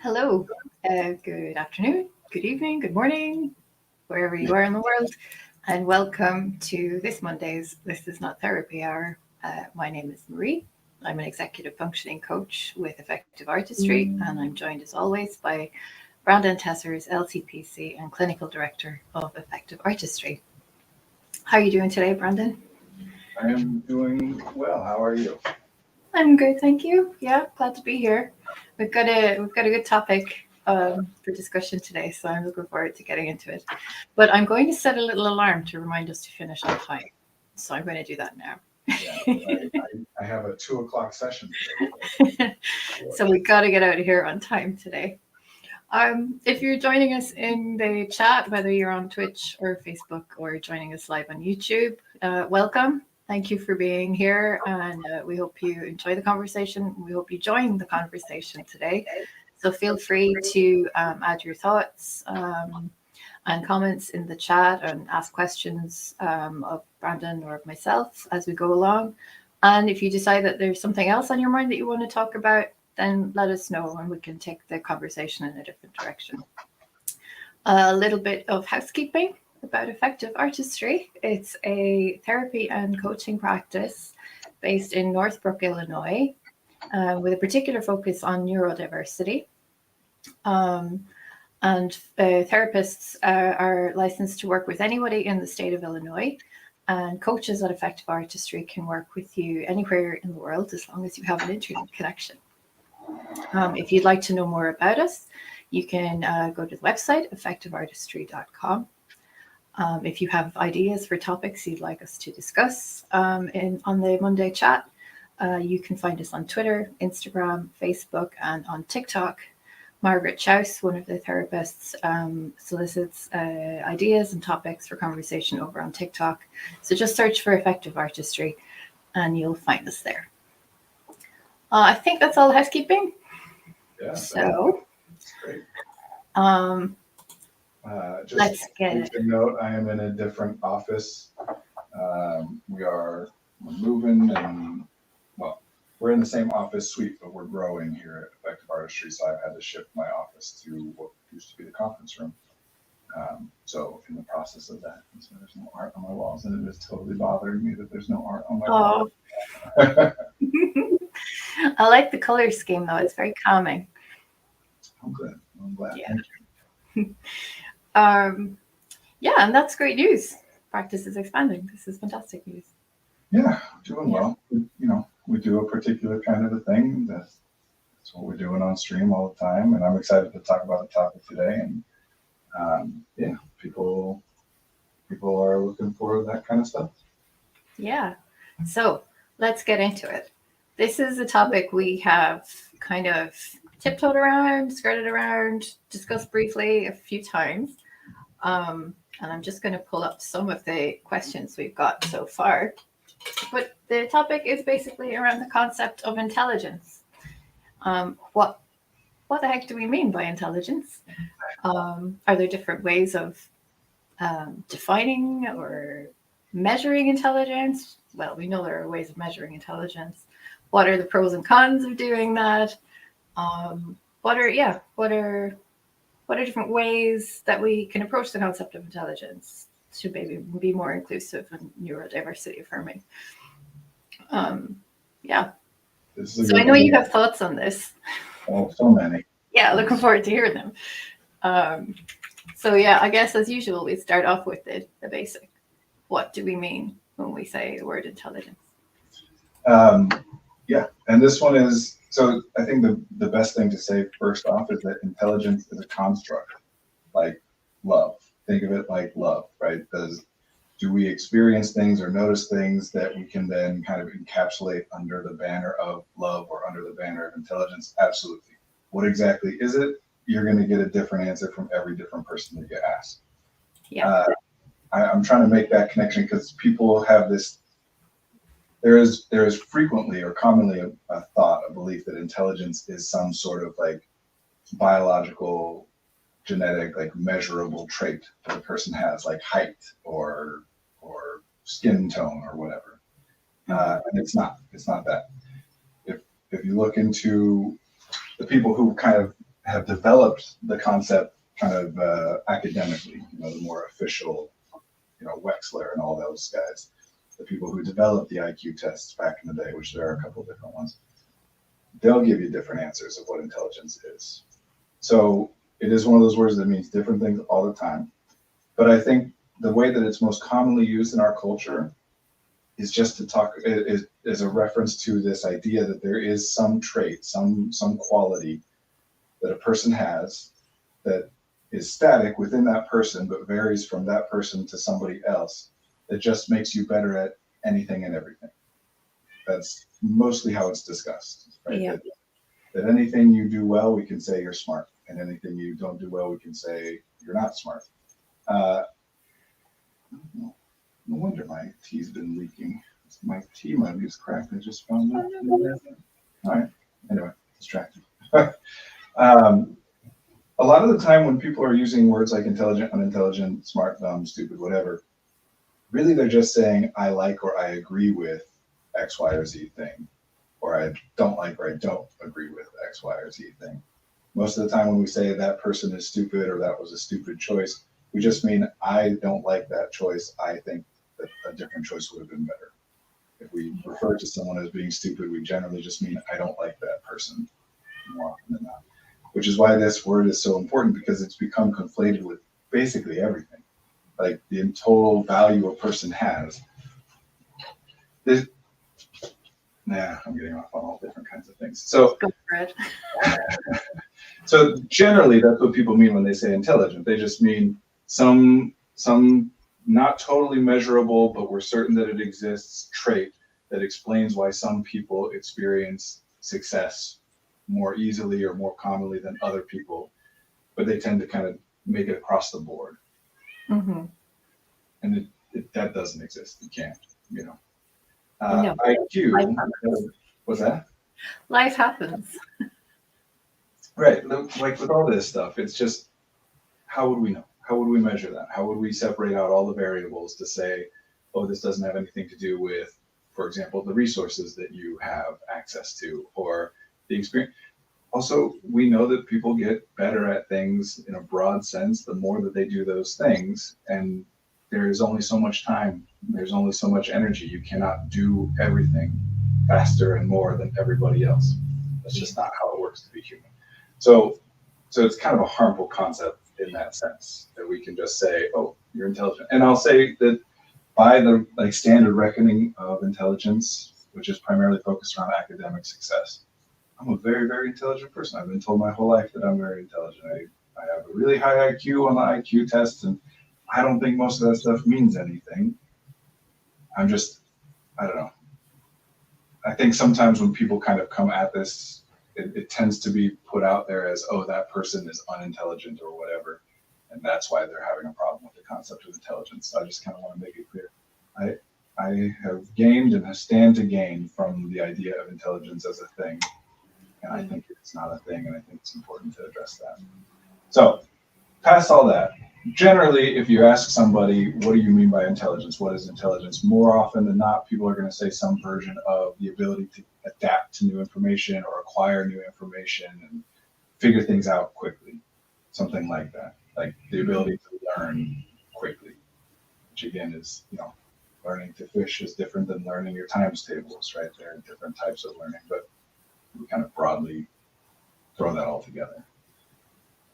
Hello, good afternoon, good evening, good morning, wherever you are in the world, and welcome to this Monday's This Is Not Therapy Hour. My name is Marie. I'm an executive functioning coach with Effective Artistry, and I'm joined as always by Brandon Tessers, LCPC and Clinical Director of Effective Artistry. How are you doing today, Brandon? I am doing well. How are you? I'm good, thank you. Yeah, glad to be here. We've got a good topic for discussion today, so I'm looking forward to getting into it. But I'm going to set a little alarm to remind us to finish on time. So I'm going to do that now. Yeah, I have a 2:00 session today. So we've got to get out of here on time today. If you're joining us in the chat, whether you're on Twitch or Facebook or joining us live on YouTube, welcome. Thank you for being here, and we hope you enjoy the conversation. We hope you join the conversation today. So feel free to add your thoughts and comments in the chat and ask questions of Brandon or of myself as we go along. And if you decide that there's something else on your mind that you want to talk about, then let us know and we can take the conversation in a different direction. A little bit of housekeeping about Effective Artistry. It's a therapy and coaching practice based in Northbrook, Illinois, with a particular focus on neurodiversity. And therapists are licensed to work with anybody in the state of Illinois, and coaches at Effective Artistry can work with you anywhere in the world as long as you have an internet connection. If you'd like to know more about us, you can go to the website, effectiveartistry.com. If you have ideas for topics you'd like us to discuss on the Monday chat, you can find us on Twitter, Instagram, Facebook, and on TikTok. Margaret Chouse, one of the therapists, solicits ideas and topics for conversation over on TikTok. So just search for Effective Artistry and you'll find us there. I think that's all housekeeping. Yeah. So, great. Let's get a note. I am in a different office. We're moving, and we're in the same office suite, but we're growing here at Effective Artistry, so I've had to shift my office to what used to be the conference room. So in the process of that, so there's no art on my walls, and it is totally bothering me that there's no art on my walls. I like the color scheme, though. It's very calming. I'm good. I'm glad. Yeah. Thank you. Yeah, and that's great news. Practice is expanding. This is fantastic news. Yeah, doing well. We do a particular kind of a thing. That's what we're doing on stream all the time, and I'm excited to talk about the topic today. And people are looking for that kind of stuff. Yeah. So let's get into it. This is a topic we have kind of tiptoed around, skirted around, discussed briefly a few times. And I'm just going to pull up some of the questions we've got so far. But the topic is basically around the concept of intelligence. What the heck do we mean by intelligence? Are there different ways of defining or measuring intelligence? Well, we know there are ways of measuring intelligence. What are the pros and cons of doing that? What are different ways that we can approach the concept of intelligence to maybe be more inclusive and neurodiversity affirming? So I know you have thoughts on this. Oh, so many. Yeah, looking forward to hearing them. I guess as usual, we start off with the basic. What do we mean when we say the word intelligence? And this one is, so I think the best thing to say first off is that intelligence is a construct, like love. Think of it like love, right? Do we experience things or notice things that we can then kind of encapsulate under the banner of love or under the banner of intelligence? Absolutely. What exactly is it? You're going to get a different answer from every different person that you ask. Yeah. I'm trying to make that connection because people have this. There is frequently or commonly a thought, a belief that intelligence is some sort of like biological, genetic, like measurable trait that a person has, like height or skin tone or whatever. And it's not that. If you look into the people who kind of have developed the concept kind of academically, the more official, Wexler and all those guys, the people who developed the IQ tests back in the day, which there are a couple of different ones, they'll give you different answers of what intelligence is. So it is one of those words that means different things all the time. But I think the way that it's most commonly used in our culture is just to talk, is a reference to this idea that there is some trait, some quality that a person has that is static within that person, but varies from that person to somebody else, that just makes you better at anything and everything. That's mostly how it's discussed, right? Yeah. That anything you do well, we can say you're smart, and anything you don't do well, we can say you're not smart. No wonder my tea's been leaking. My tea mug is cracked. I just found that. All right. Anyway, distracted. A lot of the time when people are using words like intelligent, unintelligent, smart, dumb, stupid, whatever, really they're just saying I like or I agree with X, Y, or Z thing, or I don't like or I don't agree with X, Y, or Z thing. Most of the time when we say that person is stupid or that was a stupid choice, we just mean I don't like that choice. I think that a different choice would have been better. If we refer to someone as being stupid, we generally just mean I don't like that person more often than not. Which is why this word is so important, because it's become conflated with basically everything. Like the total value a person has. I'm getting off on all different kinds of things. So, go for it. So generally, that's what people mean when they say intelligent. They just mean some not totally measurable, but we're certain that it exists, trait that explains why some people experience success more easily or more commonly than other people, but they tend to kind of make it across the board. Mm-hmm. And that doesn't exist. You can't, No. IQ, what's that? Life happens. Right, like with all this stuff, it's just, how would we know? How would we measure that? How would we separate out all the variables to say, oh, this doesn't have anything to do with, for example, the resources that you have access to, or the experience. Also, we know that people get better at things in a broad sense the more that they do those things, and there is only so much time, there's only so much energy. You cannot do everything faster and more than everybody else. That's just not how it works to be human. So it's kind of a harmful concept in that sense, that we can just say, oh, you're intelligent. And I'll say that by the standard reckoning of intelligence, which is primarily focused around academic success, I'm a very, very intelligent person. I've been told my whole life that I'm very intelligent. I have a really high IQ on the IQ test, and I don't think most of that stuff means anything. I don't know. I think sometimes when people kind of come at this, it tends to be put out there as, oh, that person is unintelligent or whatever, and that's why they're having a problem with the concept of intelligence. So I just kind of want to make it clear. I have gained and I stand to gain from the idea of intelligence as a thing, and I think it's not a thing, and I think it's important to address that. So, past all that, generally, if you ask somebody, what do you mean by intelligence? What is intelligence? More often than not, people are going to say some version of the ability to adapt to new information or acquire new information and figure things out quickly. Something like that. Like the ability to learn quickly, which again is, learning to fish is different than learning your times tables, right? There are different types of learning, but we kind of broadly throw that all together.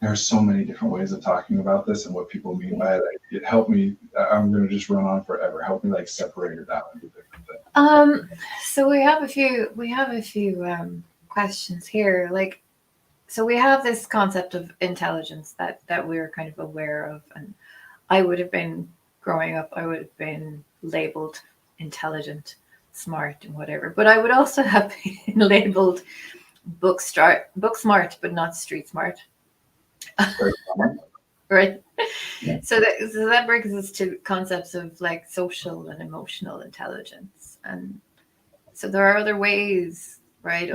There are so many different ways of talking about this and what people mean by it. It helped me. I'm going to just run on forever. Help me separate it out into different things. So we have a few questions here. So we have this concept of intelligence that we're kind of aware of, and I would have been growing up. I would have been labeled intelligent, smart, and whatever. But I would also have been labeled book smart, but not street smart. Right. Yeah. So that brings us to concepts of social and emotional intelligence, and so there are other ways, right,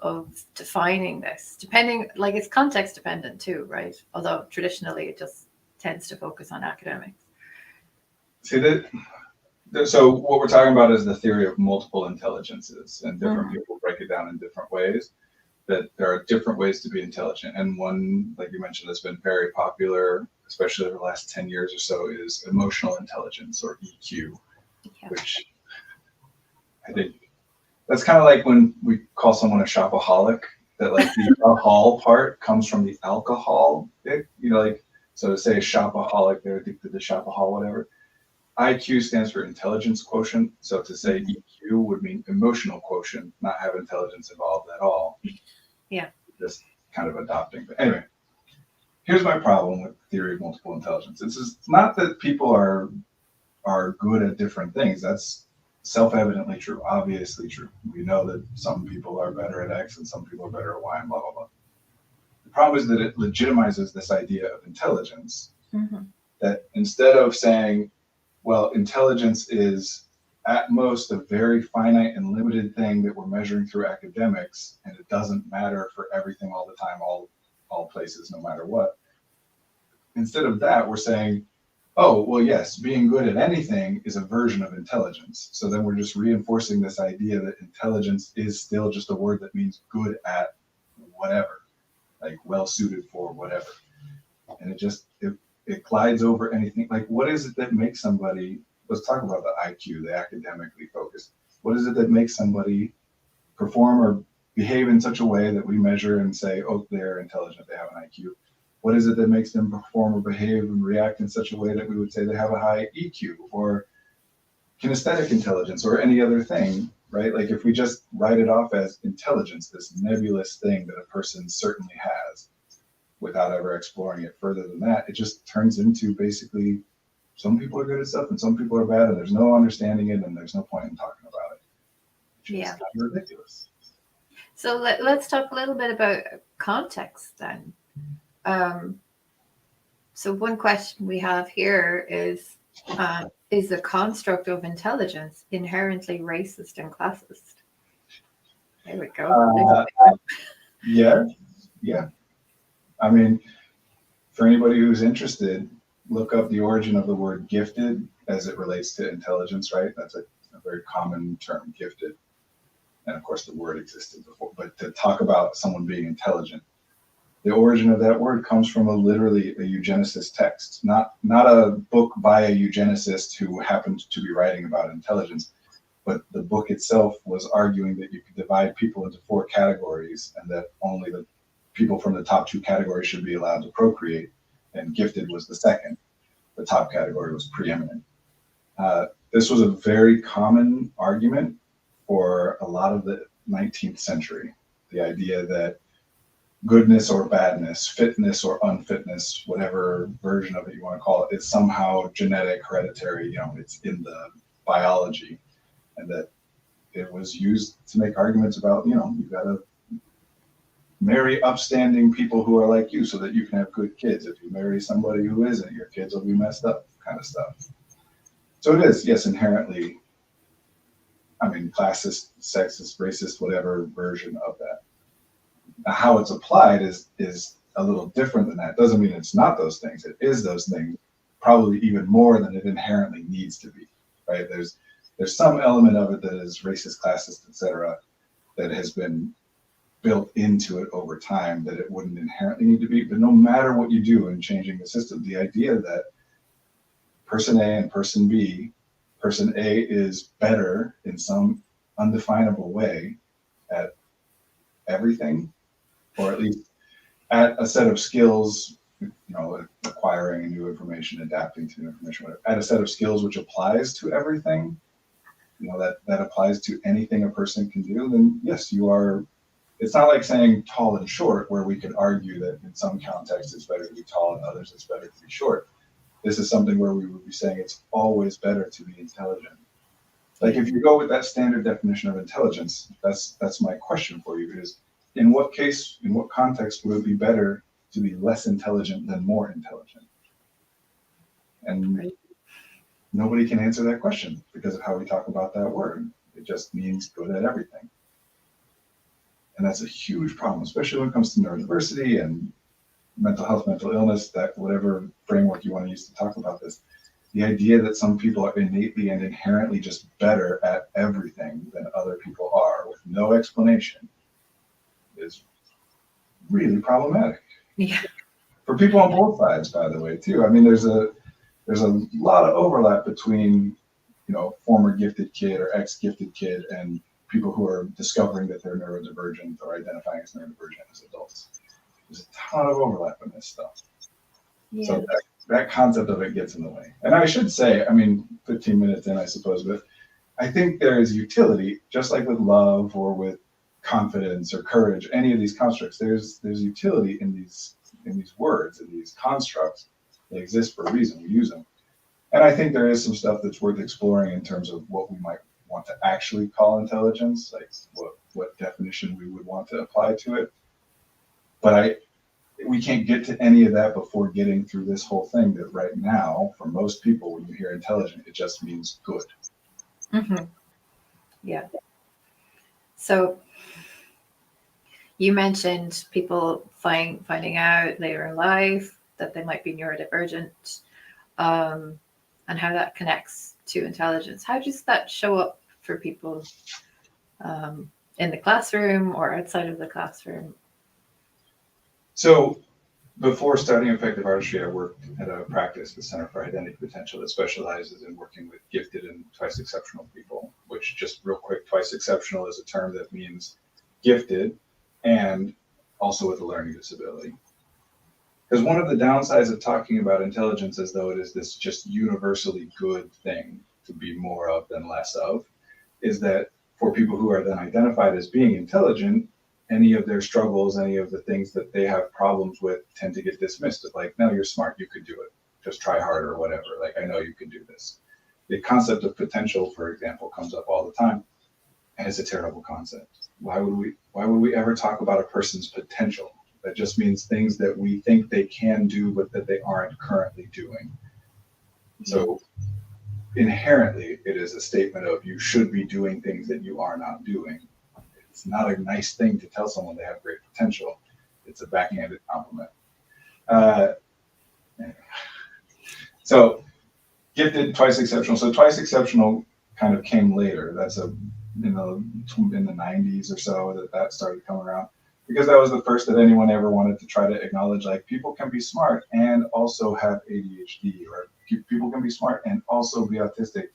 of defining this, depending, it's context dependent too, right? Although traditionally it just tends to focus on academics. See that. So what we're talking about is the theory of multiple intelligences, and different people break it down in different ways. that there are different ways to be intelligent. And one, like you mentioned, that's been very popular, especially over the last 10 years or so, is emotional intelligence, or EQ, Yeah. which I think that's kind of like when we call someone a shopaholic, that like the alcohol part comes from the alcohol, like, so to say shopaholic, they're addicted to shopahol, whatever. IQ stands for intelligence quotient. So to say EQ would mean emotional quotient, not have intelligence involved at all. Yeah. Just kind of adopting. But anyway, here's my problem with the theory of multiple intelligence. It's not that people are good at different things. That's self-evidently true, obviously true. We know that some people are better at X and some people are better at Y and blah, blah, blah. The problem is that it legitimizes this idea of intelligence, that instead of saying, well, intelligence is at most a very finite and limited thing that we're measuring through academics, and it doesn't matter for everything all the time, all places, no matter what. Instead of that, we're saying, oh, well, yes, being good at anything is a version of intelligence. So then we're just reinforcing this idea that intelligence is still just a word that means good at whatever, like well suited for whatever. And it glides over anything. Like, what is it that makes somebody, let's talk about the IQ, the academically focused. What is it that makes somebody perform or behave in such a way that we measure and say, oh, they're intelligent, they have an IQ? What is it that makes them perform or behave and react in such a way that we would say they have a high EQ or kinesthetic intelligence or any other thing, right? Like, if we just write it off as intelligence, this nebulous thing that a person certainly has, without ever exploring it further than that, it just turns into basically some people are good at stuff and some people are bad, and there's no understanding it and there's no point in talking about it. It's kind of ridiculous. So let's talk a little bit about context then. So one question we have here is the construct of intelligence inherently racist and classist? There we go. Yeah. I mean, for anybody who's interested, look up the origin of the word gifted as it relates to intelligence, right? That's a very common term, gifted. And of course, the word existed before. But to talk about someone being intelligent, the origin of that word comes from literally a eugenicist text, not a book by a eugenicist who happened to be writing about intelligence, but the book itself was arguing that you could divide people into 4 categories and that only the people from the top 2 categories should be allowed to procreate, and gifted was the second. The top category was preeminent. This was a very common argument for a lot of the 19th century, the idea that goodness or badness, fitness or unfitness, whatever version of it you want to call it, is somehow genetic, hereditary, it's in the biology, and that it was used to make arguments about, you got to marry upstanding people who are like you so that you can have good kids. If you marry somebody who isn't, your kids will be messed up, kind of stuff. So it is, yes, inherently, classist, sexist, racist, whatever version of that. Now, how it's applied is a little different than that. Doesn't mean it's not those things. It is those things, probably even more than it inherently needs to be, right? There's some element of it that is racist, classist, etc., that has been built into it over time that it wouldn't inherently need to be. But no matter what you do in changing the system, the idea that person A and person B, person A is better in some undefinable way at everything, or at least at a set of skills, acquiring new information, adapting to new information, whatever, at a set of skills which applies to everything, that applies to anything a person can do, then yes, you are. It's not like saying tall and short, where we could argue that in some contexts it's better to be tall and others it's better to be short. This is something where we would be saying it's always better to be intelligent. Like, if you go with that standard definition of intelligence, that's my question for you is, in what context would it be better to be less intelligent than more intelligent? And nobody can answer that question because of how we talk about that word. It just means good at everything. And that's a huge problem, especially when it comes to neurodiversity and mental health, mental illness, that whatever framework you want to use to talk about this. The idea that some people are innately and inherently just better at everything than other people are with no explanation is really problematic. Yeah. For people on both sides, by the way, too. I mean, there's a lot of overlap between, former gifted kid or ex-gifted kid and people who are discovering that they're neurodivergent or identifying as neurodivergent as adults. There's a ton of overlap in this stuff. Yeah. So that concept of it gets in the way. And I should say, 15 minutes in, I suppose, but I think there is utility, just like with love or with confidence or courage, any of these constructs, there's utility in these words, in these constructs. They exist for a reason. We use them. And I think there is some stuff that's worth exploring in terms of what we might want to actually call intelligence, like what definition we would want to apply to it. But we can't get to any of that before getting through this whole thing that right now, for most people, when you hear intelligent, it just means good. Mm-hmm. Yeah. So you mentioned people finding out later in life that they might be neurodivergent, and how that connects to intelligence. How does that show up for people in the classroom or outside of the classroom? So before starting Effective Artistry, I worked at a practice, the Center for Identity Potential, that specializes in working with gifted and twice exceptional people, which, just real quick, twice exceptional is a term that means gifted and also with a learning disability. Because one of the downsides of talking about intelligence as though it is this just universally good thing to be more of than less of, is that for people who are then identified as being intelligent, any of their struggles, any of the things that they have problems with tend to get dismissed of like, no, you're smart, you could do it. Just try harder or whatever. Like, I know you can do this. The concept of potential, for example, comes up all the time. And it's a terrible concept. Why would we ever talk about a person's potential? That just means things that we think they can do, but that they aren't currently doing. So inherently, it is a statement of you should be doing things that you are not doing. It's not a nice thing to tell someone they have great potential. It's a backhanded compliment. Anyway. So gifted, twice exceptional. So twice exceptional kind of came later. That's in the 90s or so that started coming around, because that was the first that anyone ever wanted to try to acknowledge, like, people can be smart and also have ADHD, or people can be smart and also be autistic.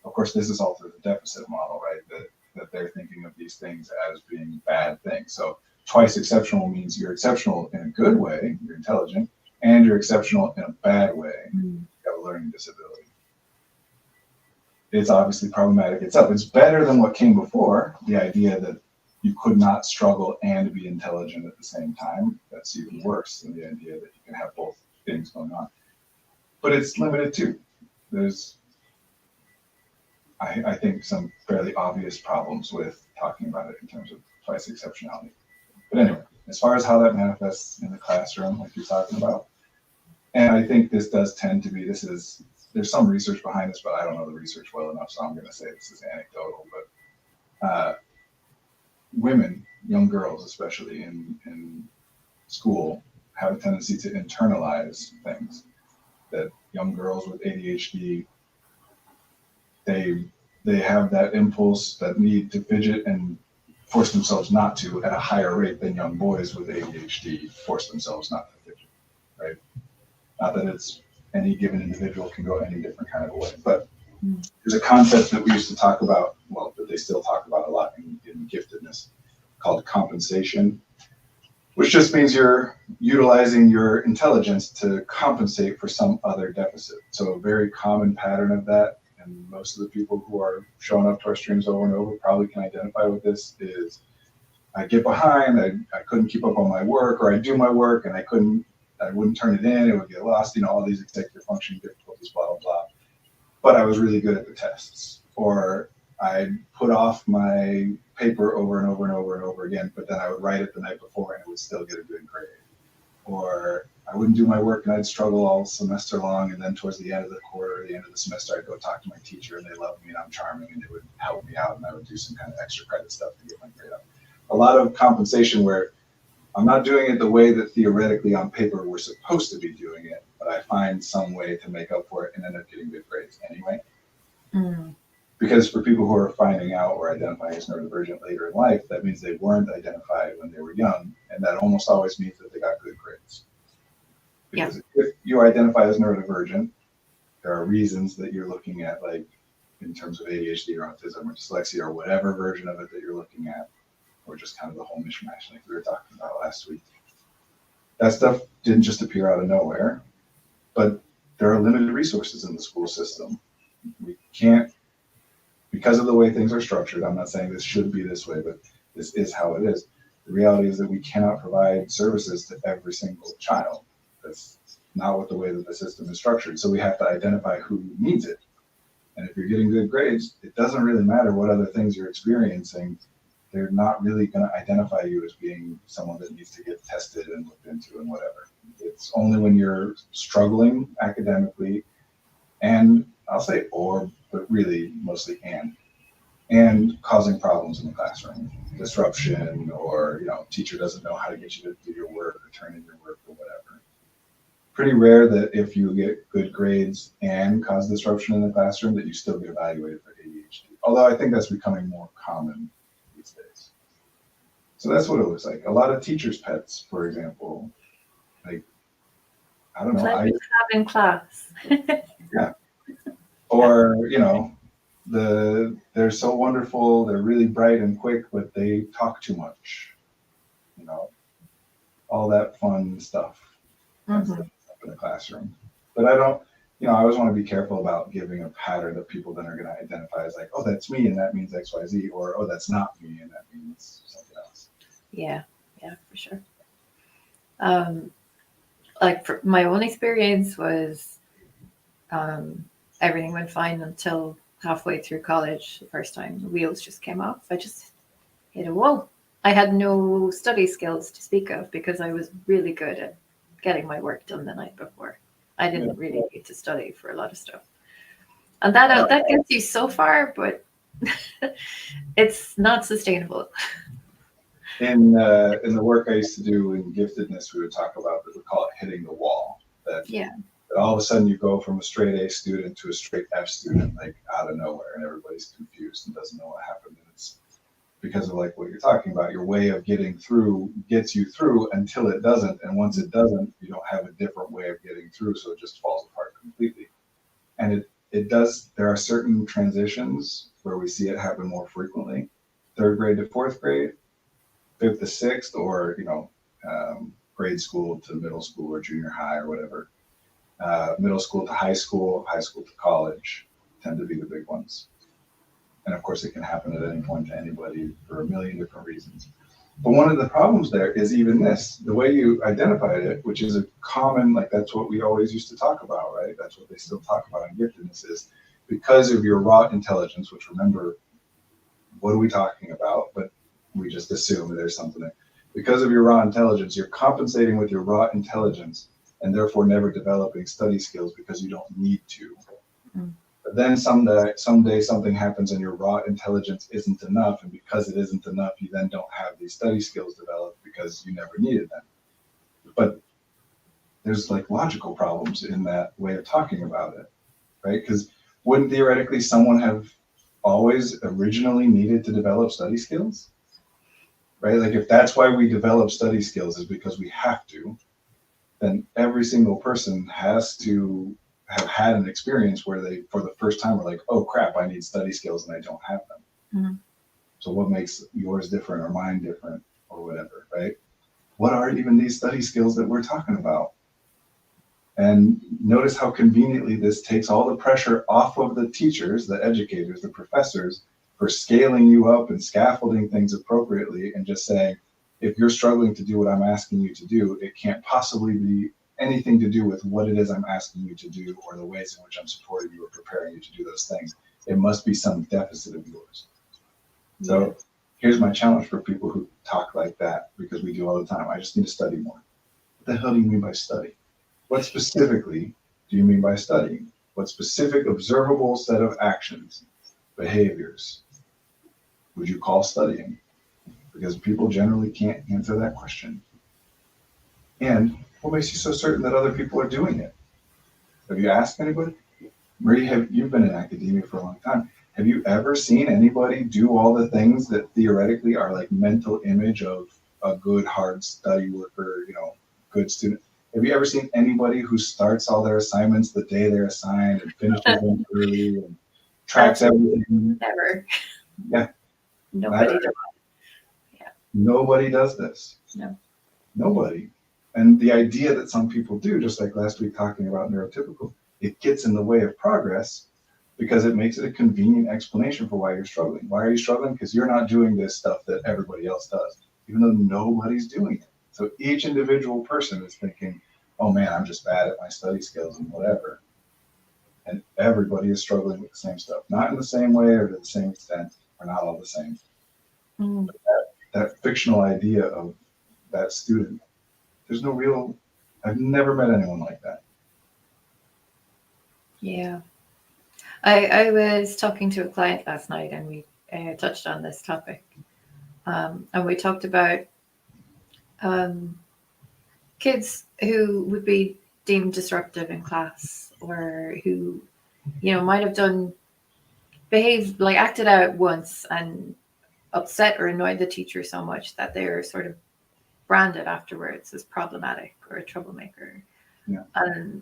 Of course, this is all through the deficit model, right? That they're thinking of these things as being bad things. So twice exceptional means you're exceptional in a good way, you're intelligent, and you're exceptional in a bad way, you have a learning disability. It's obviously problematic itself. It's better than what came before, the idea that you could not struggle and be intelligent at the same time. That's even worse than the idea that you can have both things going on. But it's limited too. There's, I think, some fairly obvious problems with talking about it in terms of twice exceptionality. But anyway, as far as how that manifests in the classroom, like you're talking about, and I think this does tend to be, there's some research behind this, but I don't know the research well enough, so I'm going to say this is anecdotal. But women, young girls especially in school, have a tendency to internalize things. That young girls with ADHD, they have that impulse, that need to fidget and force themselves not to at a higher rate than young boys with ADHD force themselves not to fidget, right? Not that it's any given individual can go any different kind of a way, but there's a concept that we used to talk about, well, that they still talk about a lot in giftedness, called compensation, which just means you're utilizing your intelligence to compensate for some other deficit. So a very common pattern of that, and most of the people who are showing up to our streams over and over probably can identify with this, is I get behind, I couldn't keep up on my work, or I do my work and I wouldn't turn it in, it would get lost, all these executive functioning difficulties, blah, blah, blah. But I was really good at the tests. Or I put off my paper over and over and over and over again, but then I would write it the night before and it would still get a good grade. Or I wouldn't do my work and I'd struggle all semester long, and then towards the end of the quarter, the end of the semester, I'd go talk to my teacher and they loved me and I'm charming and they would help me out and I would do some kind of extra credit stuff to get my grade up. A lot of compensation where I'm not doing it the way that theoretically on paper we're supposed to be doing it, but I find some way to make up for it and end up getting good grades anyway. Because for people who are finding out or identifying as neurodivergent later in life, that means they weren't identified when they were young, and that almost always means that they got good grades. Yeah. Because if you identify as neurodivergent, there are reasons that you're looking at, like in terms of ADHD or autism or dyslexia or whatever version of it that you're looking at, or just kind of the whole mishmash like we were talking about last week. That stuff didn't just appear out of nowhere, but there are limited resources in the school system. We can't, because of the way things are structured, I'm not saying this should be this way, but this is how it is. The reality is that we cannot provide services to every single child. That's not what the way that the system is structured. So we have to identify who needs it. And if you're getting good grades, it doesn't really matter what other things you're experiencing. They're not really going to identify you as being someone that needs to get tested and looked into and whatever. It's only when you're struggling academically, and I'll say or, but really mostly and causing problems in the classroom, disruption, or teacher doesn't know how to get you to do your work or turn in your work or whatever. Pretty rare that if you get good grades and cause disruption in the classroom that you still get evaluated for ADHD. Although I think that's becoming more common these days. So that's what it looks like. A lot of teachers' pets, for example, like, I don't know. Like we have in class. Yeah. Or, they're so wonderful, they're really bright and quick, but they talk too much. All that fun stuff. Mm-hmm. In the classroom. But I don't, I always want to be careful about giving a pattern that people then are going to identify as like, oh, that's me and that means XYZ, or oh, that's not me and that means something else. Yeah, for sure. Like for my own experience was everything went fine until halfway through college. The first time the wheels just came off, I just hit a wall. I had no study skills to speak of because I was really good at getting my work done the night before. I didn't really need to study for a lot of stuff. And that gets you so far, but it's not sustainable. In the work I used to do in giftedness, we would talk about that we call it hitting the wall. That all of a sudden you go from a straight A student to a straight F student, like out of nowhere, and everybody's confused and doesn't know what happened. And it's because of like what you're talking about. Your way of getting through gets you through until it doesn't, and once it doesn't, you don't have a different way of getting through, so it just falls apart completely. And it does. There are certain transitions where we see it happen more frequently. 3rd grade to 4th grade, 5th to 6th, or grade school to middle school or junior high or whatever. Middle school to high school to college tend to be the big ones. And of course, it can happen at any point to anybody for a million different reasons. But one of the problems there is even this, the way you identified it, which is a common, like that's what we always used to talk about, right? That's what they still talk about in giftedness is because of your raw intelligence, which remember, what are we talking about? But we just assume there's something there. Because of your raw intelligence, you're compensating with your raw intelligence and therefore never developing study skills because you don't need to. Mm. But then someday something happens and your raw intelligence isn't enough, and because it isn't enough, you then don't have these study skills developed because you never needed them. But there's like logical problems in that way of talking about it, right? Because wouldn't theoretically someone have always originally needed to develop study skills, right? Like if that's why we develop study skills is because we have to, then every single person has to have had an experience where they, for the first time, were like, oh crap, I need study skills and I don't have them. Mm-hmm. So what makes yours different or mine different or whatever, right? What are even these study skills that we're talking about? And notice how conveniently this takes all the pressure off of the teachers, the educators, the professors, for scaling you up and scaffolding things appropriately and just saying, if you're struggling to do what I'm asking you to do, it can't possibly be anything to do with what it is I'm asking you to do or the ways in which I'm supporting you or preparing you to do those things. It must be some deficit of yours. So here's my challenge for people who talk like that, because we do all the time. I just need to study more. What the hell do you mean by study? What specifically do you mean by studying? What specific observable set of actions, behaviors, would you call studying? Because people generally can't answer that question. And what makes you so certain that other people are doing it? Have you asked anybody? Marie, you've been in academia for a long time. Have you ever seen anybody do all the things that theoretically are like mental image of a good hard study worker, good student. Have you ever seen anybody who starts all their assignments the day they're assigned and finishes them early and tracks everything? Never. Yeah. Nobody does. Yeah. Nobody does this. No. Nobody. And the idea that some people do, just like last week talking about neurotypical, it gets in the way of progress because it makes it a convenient explanation for why you're struggling. Why are you struggling? Because you're not doing this stuff that everybody else does, even though nobody's doing it. So each individual person is thinking, oh man, I'm just bad at my study skills and whatever. And everybody is struggling with the same stuff. Not in the same way or to the same extent, or not all the same. But that fictional idea of that student, there's no real, I've never met anyone like that. Yeah. I was talking to a client last night and we touched on this topic. And we talked about kids who would be deemed disruptive in class or who, might have acted out once and upset or annoyed the teacher so much that they're sort of branded afterwards as problematic or a troublemaker. Yeah. And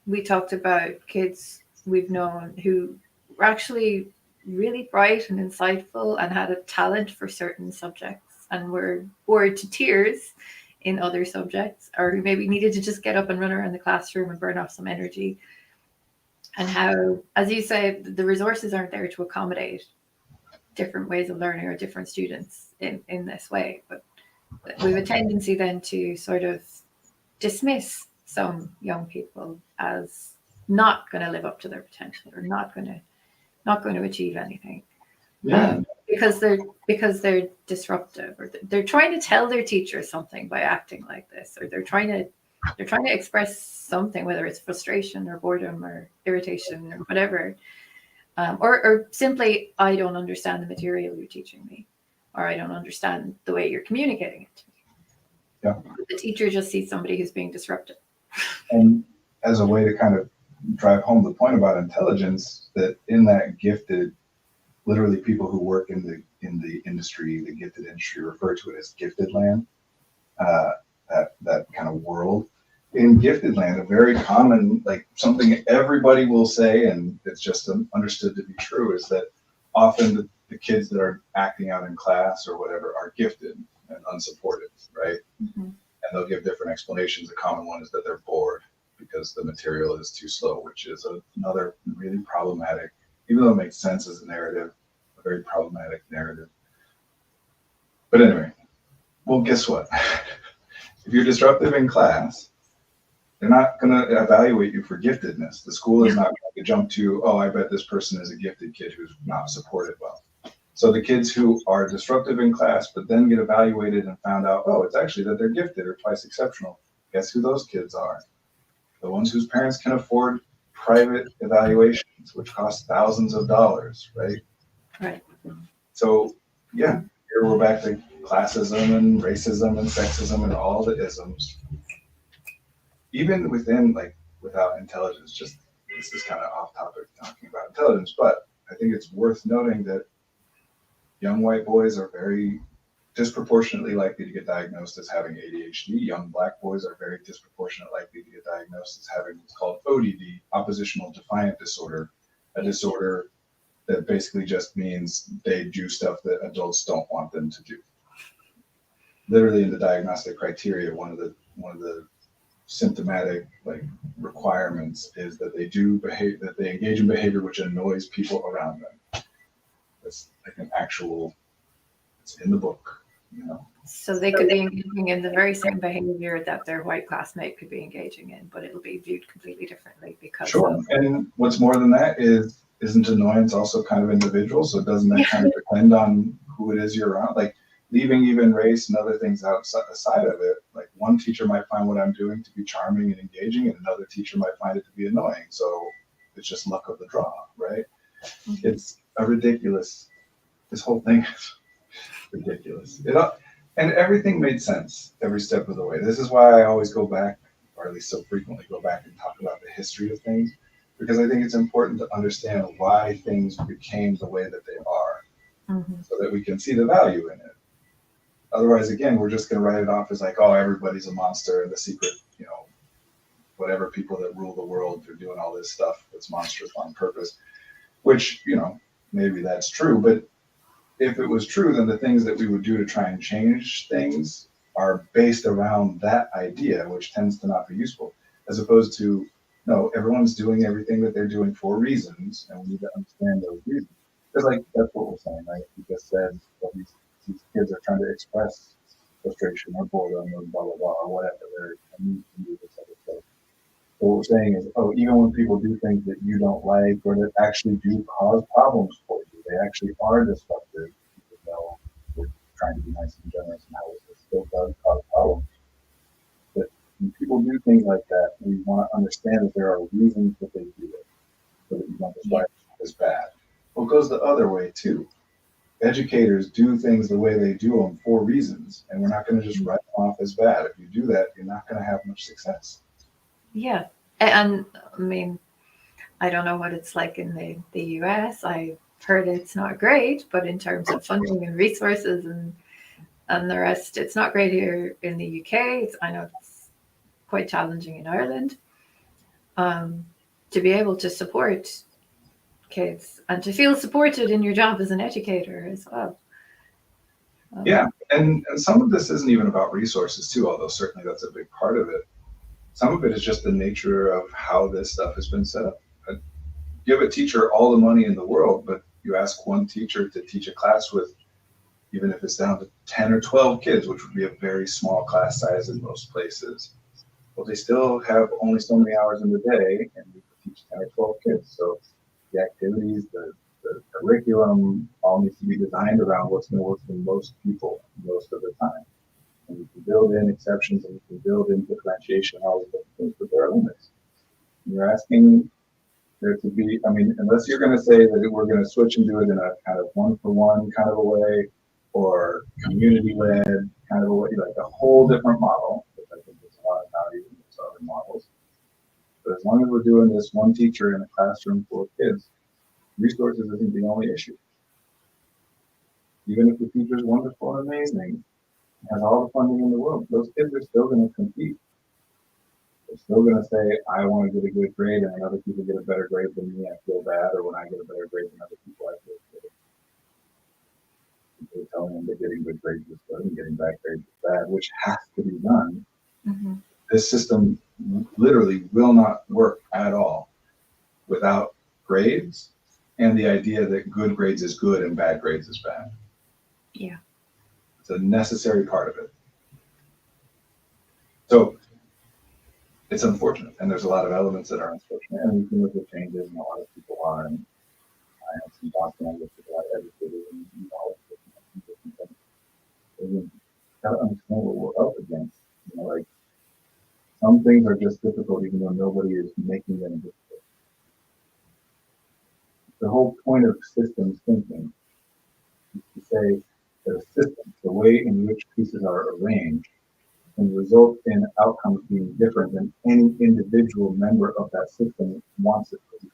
we talked about kids we've known who were actually really bright and insightful and had a talent for certain subjects and were bored to tears in other subjects, or who maybe needed to just get up and run around the classroom and burn off some energy. And how, as you say, the resources aren't there to accommodate different ways of learning or different students in this way. But we have a tendency then to sort of dismiss some young people as not going to live up to their potential or not going to achieve anything. Yeah. Because they're disruptive, or they're trying to tell their teacher something by acting like this, or they're trying to express something, whether it's frustration or boredom or irritation or whatever, or simply, I don't understand the material you're teaching me, or I don't understand the way you're communicating it to me. Yeah. The teacher just sees somebody who's being disruptive. And as a way to kind of drive home the point about intelligence, that in that gifted, literally people who work in the industry, the gifted industry, refer to it as gifted land, that kind of world. In gifted land, a very common, like something everybody will say, and it's just understood to be true, is that often the kids that are acting out in class or whatever are gifted and unsupported, right? Mm-hmm. And they'll give different explanations. The common one is that they're bored because the material is too slow, which is another really problematic, even though it makes sense as a narrative, a very problematic narrative. But anyway, well, guess what? If you're disruptive in class, they're not going to evaluate you for giftedness. The school is not going to jump to, oh, I bet this person is a gifted kid who's not supported well. So the kids who are disruptive in class, but then get evaluated and found out, oh, it's actually that they're gifted or twice exceptional. Guess who those kids are? The ones whose parents can afford private evaluations, which cost thousands of dollars, right? Right. So, yeah, here we're back to classism and racism and sexism and all the isms. Even within, like, without intelligence, just this is kind of off topic talking about intelligence, but I think it's worth noting that young white boys are very disproportionately likely to get diagnosed as having ADHD. Young black boys are very disproportionately likely to get diagnosed as having what's called ODD, oppositional defiant disorder, a disorder that basically just means they do stuff that adults don't want them to do. Literally in the diagnostic criteria, one of the symptomatic requirements is that they engage in behavior which annoys people around them. That's like an actual, it's in the book. So they could be engaging in the very same behavior that their white classmate could be engaging in, but it'll be viewed completely differently because Sure. And what's more than that isn't annoyance also kind of individual? So doesn't that kind of depend on who it is you're around? Like leaving even race and other things aside of it, like one teacher might find what I'm doing to be charming and engaging, and another teacher might find it to be annoying. So it's just luck of the draw, right? Mm-hmm. It's a ridiculous, this whole thing is ridiculous. And everything made sense every step of the way. This is why I always go back, or at least so frequently go back and talk about the history of things, because I think it's important to understand why things became the way that they are, mm-hmm. so that we can see the value in it. Otherwise, again, we're just going to write it off as like, oh, everybody's a monster, and the secret, whatever people that rule the world are doing all this stuff that's monstrous on purpose, which, maybe that's true. But if it was true, then the things that we would do to try and change things are based around that idea, which tends to not be useful, as opposed to, no, everyone's doing everything that they're doing for reasons, and we need to understand those reasons. Because, like, that's what we're saying, right? You just said that these kids are trying to express frustration or boredom or blah, blah, blah, or whatever. They're need to do this other stuff. So what we're saying is, oh, even when people do things that you don't like or that actually do cause problems for you, they actually are disruptive, even though we're trying to be nice and generous and how it still does cause problems. But when people do things like that, we want to understand that there are reasons that they do it, so that you don't describe it as bad. Well, it goes the other way too. Educators do things the way they do them for reasons, and we're not going to just write them off as bad. If you do that, you're not going to have much success. Yeah. And I mean, I don't know what it's like in the US. I heard it's not great, but in terms of funding and resources and the rest, it's not great here in the UK. I know it's quite challenging in Ireland, to be able to support kids and to feel supported in your job as an educator as well. Yeah, and some of this isn't even about resources too, although certainly that's a big part of it. Some of it is just the nature of how this stuff has been set up. Give a teacher all the money in the world, but you ask one teacher to teach a class with, even if it's down to 10 or 12 kids, which would be a very small class size in most places. Well, they still have only so many hours in the day, and we could teach 10 or 12 kids. So the activities, the curriculum all needs to be designed around what's going to work for most people most of the time. And we can build in exceptions and we can build in differentiation and all these different things, but there are limits. And you're asking there to be, unless you're going to say that we're going to switch and do it in a kind of one-for-one kind of a way, or community-led kind of a way, like a whole different model, which I think there's a lot of value in those other models. But as long as we're doing this one teacher in a classroom full of kids, resources isn't the only issue. Even if the teacher is wonderful and amazing, has all the funding in the world, those kids are still going to compete. They're still going to say, I want to get a good grade, and when other people get a better grade than me, I feel bad, or when I get a better grade than other people, I feel good. They're telling them that getting good grades is good and getting bad grades is bad, which has to be done. Mm-hmm. This system literally will not work at all without grades and the idea that good grades is good and bad grades is bad. Yeah. It's a necessary part of it. So it's unfortunate, and there's a lot of elements that are unfortunate, and you can look at changes, and a lot of people are, and I have some documents that people are educated and all different things. You gotta understand what we're up against. Like some things are just difficult, even though nobody is making them difficult. The whole point of systems thinking is to say that a system, the way in which pieces are arranged, can result in outcomes being different than any individual member of that system wants it to be.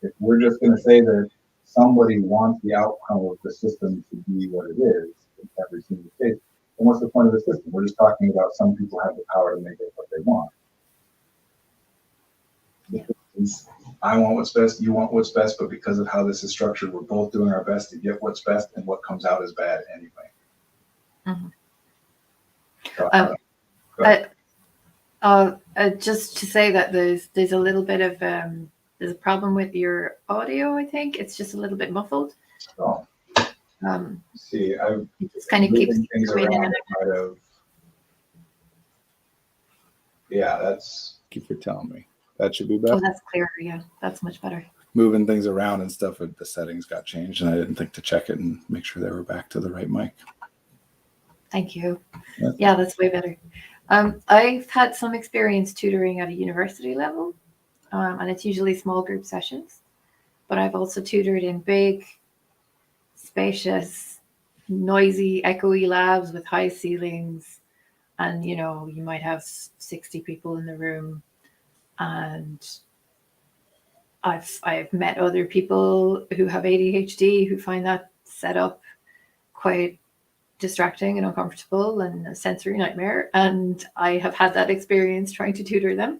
If we're just going to say that somebody wants the outcome of the system to be what it is in every single case, then what's the point of the system? We're just talking about some people have the power to make it what they want. Yeah. I want what's best, you want what's best, but because of how this is structured, we're both doing our best to get what's best, and what comes out is bad anyway. Mm-hmm. Just to say that there's a little bit of there's a problem with your audio. I think it's just a little bit muffled. Oh. See, I just kind of keeps things around kind of. Yeah, that's. Thank you for telling me. That should be better. Oh, that's clearer. Yeah, that's much better. Moving things around and stuff, the settings got changed, and I didn't think to check it and make sure they were back to the right mic. Thank you. Yeah, that's way better. I've had some experience tutoring at a university level, and it's usually small group sessions. But I've also tutored in big, spacious, noisy, echoey labs with high ceilings. And, you might have 60 people in the room. And I've met other people who have ADHD who find that setup quite distracting and uncomfortable and a sensory nightmare. And I have had that experience trying to tutor them.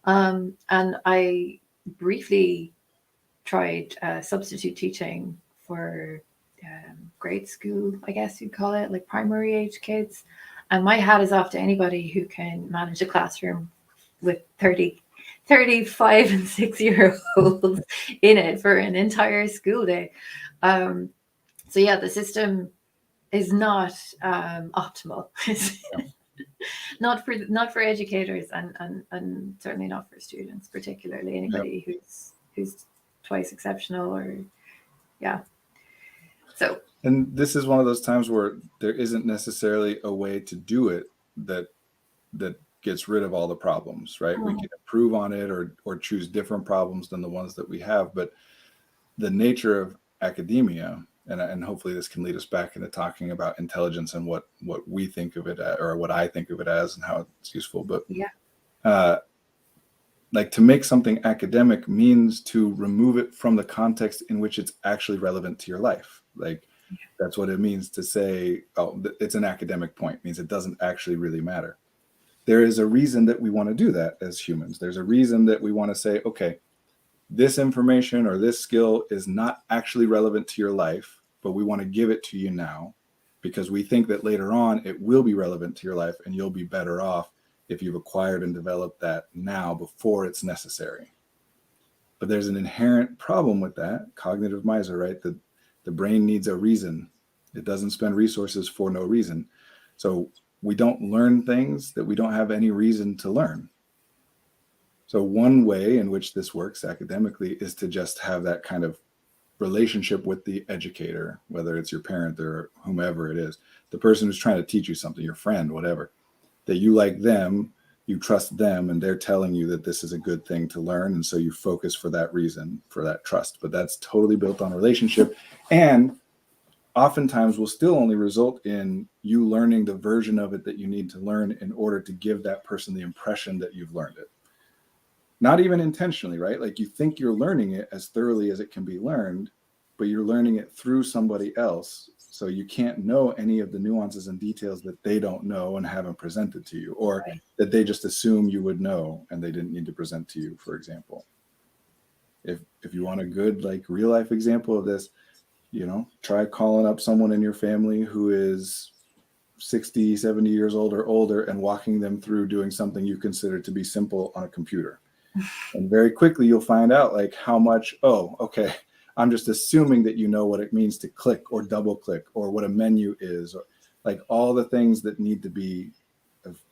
And I briefly tried substitute teaching for grade school, I guess you'd call it, like primary age kids. And my hat is off to anybody who can manage a classroom with 35 and 6-year-olds in it for an entire school day. So yeah, the system is not optimal. not for educators and certainly not for students, particularly anybody who's twice exceptional or yeah. So, and this is one of those times where there isn't necessarily a way to do it that gets rid of all the problems, right? We can improve on it or choose different problems than the ones that we have. But the nature of academia, and hopefully this can lead us back into talking about intelligence and what we think of it as, or what I think of it as and how it's useful. But like to make something academic means to remove it from the context in which it's actually relevant to your life. Like that's what it means to say, oh, it's an academic point. It means it doesn't actually really matter. There is a reason that we want to do that as humans. There's a reason that we want to say, okay, this information or this skill is not actually relevant to your life, but we want to give it to you now because we think that later on it will be relevant to your life and you'll be better off if you've acquired and developed that now before it's necessary. But there's an inherent problem with that, cognitive miser, right? The brain needs a reason. It doesn't spend resources for no reason. So we don't learn things that we don't have any reason to learn. So one way in which this works academically is to just have that kind of relationship with the educator, whether it's your parent or whomever it is, the person who's trying to teach you something, your friend, whatever, that you like them, you trust them, and they're telling you that this is a good thing to learn. And so you focus for that reason, for that trust. But that's totally built on relationship. And oftentimes will still only result in you learning the version of it that you need to learn in order to give that person the impression that you've learned it. Not even intentionally, right? Like you think you're learning it as thoroughly as it can be learned, but you're learning it through somebody else. So you can't know any of the nuances and details that they don't know and haven't presented to you, or that they just assume you would know and they didn't need to present to you, for example. If you want a good, like real life example of this, you know, try calling up someone in your family who is 60, 70 years old or older and walking them through doing something you consider to be simple on a computer. And very quickly you'll find out like how much, oh, okay, I'm just assuming that you know what it means to click or double click or what a menu is, or like all the things that need to be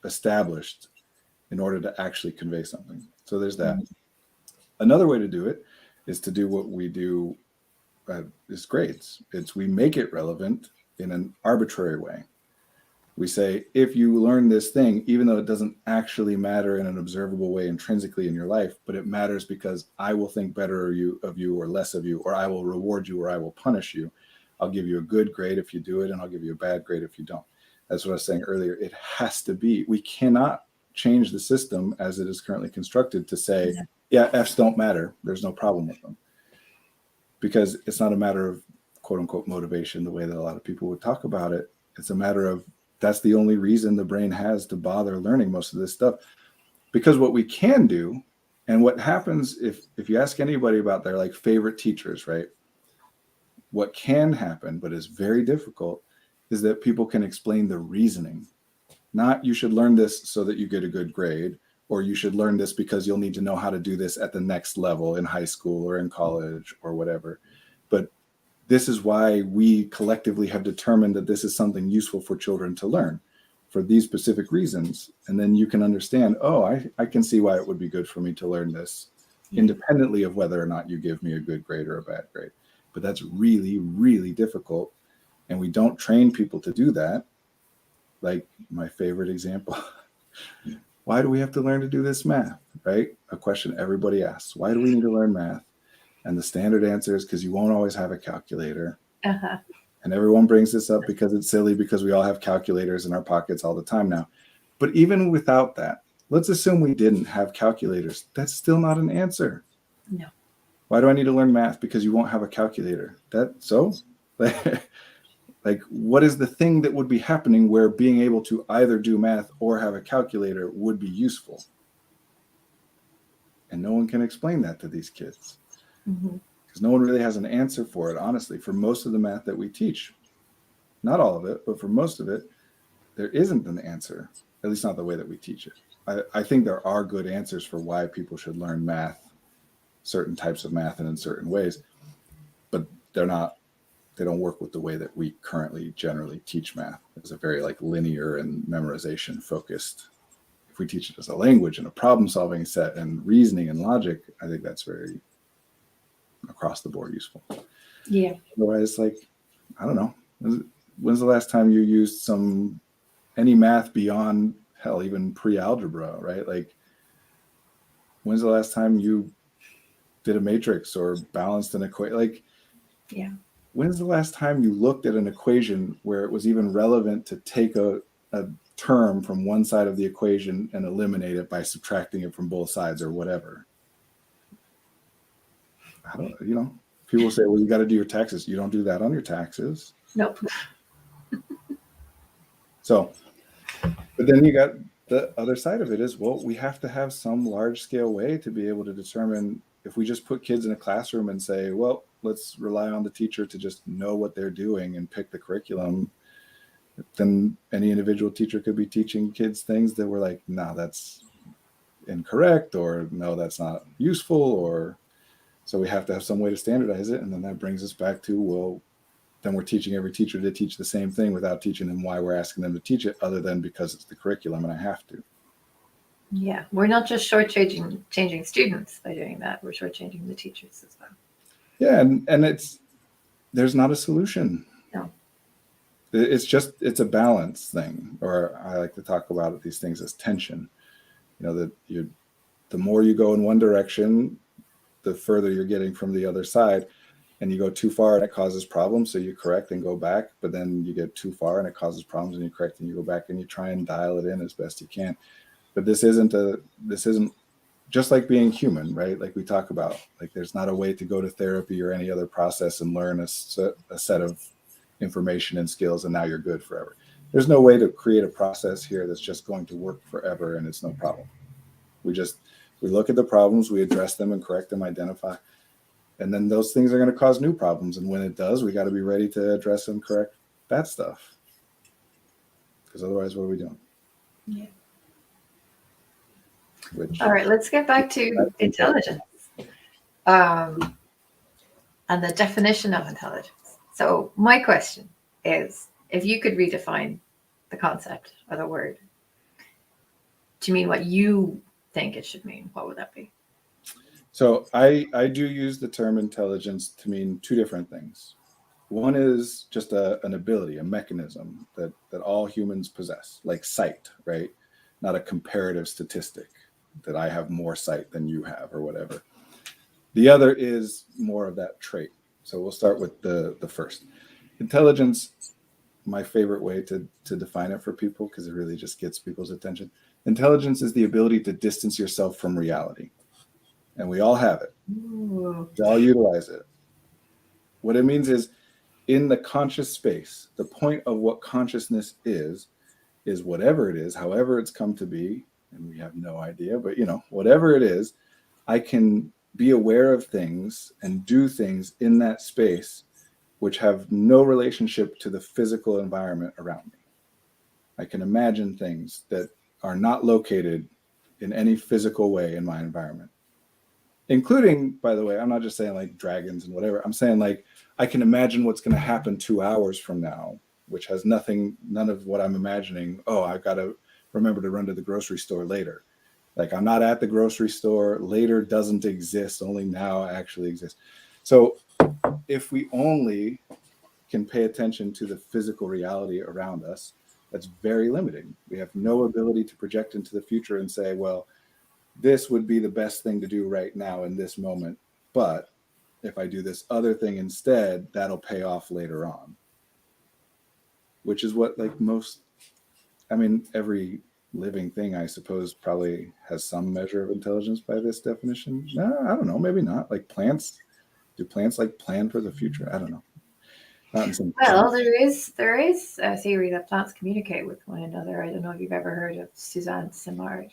established in order to actually convey something. So there's that. Another way to do it is to do what we do is grades. We make it relevant in an arbitrary way. We say, if you learn this thing, even though it doesn't actually matter in an observable way intrinsically in your life, but it matters because I will think better of you or less of you, or I will reward you or I will punish you. I'll give you a good grade if you do it, and I'll give you a bad grade if you don't. That's what I was saying earlier. It has to be. We cannot change the system as it is currently constructed to say, yeah, Fs don't matter. There's no problem with them. Because it's not a matter of quote unquote motivation, the way that a lot of people would talk about it. It's a matter of that's the only reason the brain has to bother learning most of this stuff. Because what we can do, and what happens if you ask anybody about their like favorite teachers, right? What can happen, but is very difficult, is that people can explain the reasoning. Not you should learn this so that you get a good grade, or you should learn this because you'll need to know how to do this at the next level in high school or in college or whatever. But this is why we collectively have determined that this is something useful for children to learn for these specific reasons. And then you can understand, oh, I can see why it would be good for me to learn this independently of whether or not you give me a good grade or a bad grade. But that's really, really difficult. And we don't train people to do that. Like my favorite example, why do we have to learn to do this math, right? A question everybody asks, why do we need to learn math? And the standard answer is because you won't always have a calculator. And everyone brings this up because it's silly because we all have calculators in our pockets all the time now. But even without that, let's assume we didn't have calculators. That's still not an answer. No. Why do I need to learn math? Because you won't have a calculator. So Like, what is the thing that would be happening where being able to either do math or have a calculator would be useful? And no one can explain that to these kids, because no one really has an answer for it, honestly. For most of the math that we teach, not all of it, but for most of it, there isn't an answer, at least not the way that we teach it. I think there are good answers for why people should learn math, certain types of math, and in certain ways, but they don't work with the way that we currently generally teach math. It's a very like linear and memorization focused. If we teach it as a language and a problem solving set and reasoning and logic, I think that's very across the board useful. Yeah. Otherwise, like, I don't know. When's the last time you used any math beyond, hell, even pre-algebra, right? Like, when's the last time you did a matrix or balanced an equation? Like, yeah. When's the last time you looked at an equation where it was even relevant to take a term from one side of the equation and eliminate it by subtracting it from both sides or whatever? I don't, people say, well, you got to do your taxes. You don't do that on your taxes. Nope. So, but then you got the other side of it is, well, we have to have some large scale way to be able to determine. If we just put kids in a classroom and say, well, let's rely on the teacher to just know what they're doing and pick the curriculum, then any individual teacher could be teaching kids things that were like, no, that's incorrect, or no, that's not useful, or so we have to have some way to standardize it. And then that brings us back to, well, then we're teaching every teacher to teach the same thing without teaching them why we're asking them to teach it, other than because it's the curriculum and I have to. Yeah, we're not just changing students by doing that. We're shortchanging the teachers as well. Yeah, and there's not a solution. No. It's a balance thing, or I like to talk about these things as tension. That the more you go in one direction, the further you're getting from the other side, and you go too far and it causes problems, so you correct and go back. But then you get too far and it causes problems, and you correct and you go back and you try and dial it in as best you can. But this isn't just like being human, right? Like we talk about, like there's not a way to go to therapy or any other process and learn a set of information and skills and now you're good forever. There's no way to create a process here that's just going to work forever and it's no problem. We look at the problems, we address them and correct them, identify, and then those things are going to cause new problems. And when it does, we got to be ready to address and correct that stuff. Because otherwise, what are we doing? Yeah. All right, let's get back to intelligence and the definition of intelligence. So my question is, if you could redefine the concept or the word to mean what you think it should mean, what would that be? So I do use the term intelligence to mean two different things. One is just an ability, a mechanism that all humans possess, like sight, right? Not a comparative statistic that I have more sight than you have or whatever. The other is more of that trait. So we'll start with the first. Intelligence, my favorite way to define it for people, because it really just gets people's attention. Intelligence is the ability to distance yourself from reality. And we all have it. Ooh. We all utilize it. What it means is, in the conscious space, the point of what consciousness is whatever it is, however it's come to be, and we have no idea, but whatever it is, I can be aware of things and do things in that space which have no relationship to the physical environment around me. I can imagine things that are not located in any physical way in my environment. Including, by the way, I'm not just saying like dragons and whatever. I'm saying like I can imagine what's going to happen 2 hours from now, which has none of what I'm imagining. Oh, I've got to remember to run to the grocery store later. Like I'm not at the grocery store. Later doesn't exist. Only now actually exists. So if we only can pay attention to the physical reality around us, that's very limiting. We have no ability to project into the future and say, well, this would be the best thing to do right now in this moment. But if I do this other thing instead, that'll pay off later on. Which is what every living thing, I suppose, probably has some measure of intelligence by this definition. No, I don't know, maybe not. Like plants, do plants like plan for the future? I don't know. Not in some Well, there is a theory that plants communicate with one another. I don't know if you've ever heard of Suzanne Simard,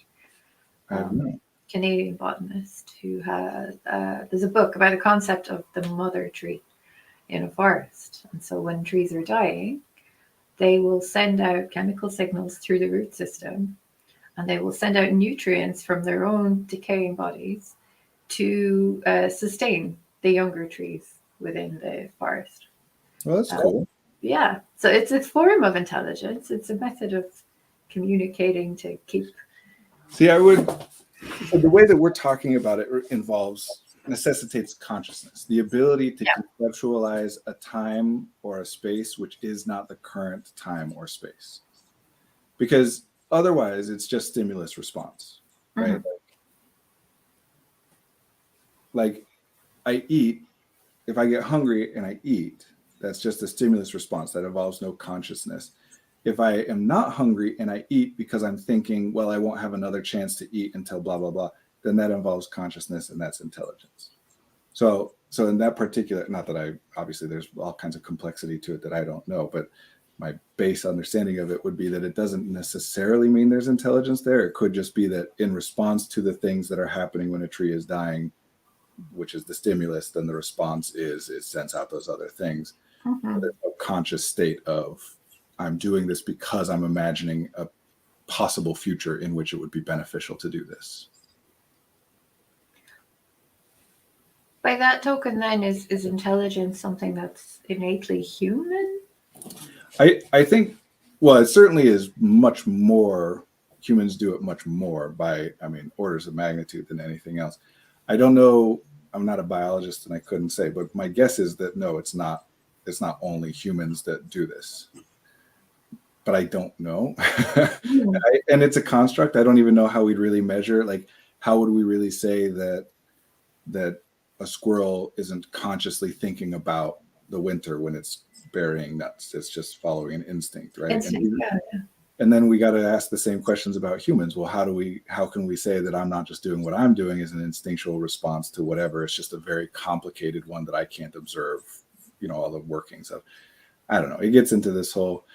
I don't know. Canadian botanist, who has there's a book about the concept of the mother tree in a forest. And so when trees are dying, they will send out chemical signals through the root system, and they will send out nutrients from their own decaying bodies to sustain the younger trees within the forest. Well, that's cool. Yeah, so it's a form of intelligence. It's a method of communicating to keep. See, so the way that we're talking about it necessitates consciousness, the ability to conceptualize a time or a space which is not the current time or space. Because otherwise, it's just stimulus response, right? Mm-hmm. Like I eat, if I get hungry and I eat, that's just a stimulus response that involves no consciousness. If I am not hungry and I eat because I'm thinking, well, I won't have another chance to eat until blah, blah, blah, then that involves consciousness, and that's intelligence. So in that particular, not that obviously there's all kinds of complexity to it that I don't know, but my base understanding of it would be that it doesn't necessarily mean there's intelligence there. It could just be that in response to the things that are happening when a tree is dying, which is the stimulus, then the response is it sends out those other things. Mm-hmm. There's no conscious state of I'm doing this because I'm imagining a possible future in which it would be beneficial to do this. By that token, then, is intelligence something that's innately human? I think, well, it certainly is much more, humans do it much more by, orders of magnitude than anything else. I don't know, I'm not a biologist and I couldn't say, but my guess is that no, it's not only humans that do this. But I don't know. And it's a construct. I don't even know how we'd really measure. Like, how would we really say that a squirrel isn't consciously thinking about the winter when it's burying nuts? It's just following an instinct, right? And then we got to ask the same questions about humans. Well, how can we say that I'm not just doing what I'm doing as an instinctual response to whatever? It's just a very complicated one that I can't observe, all the workings of. I don't know. It gets into this whole.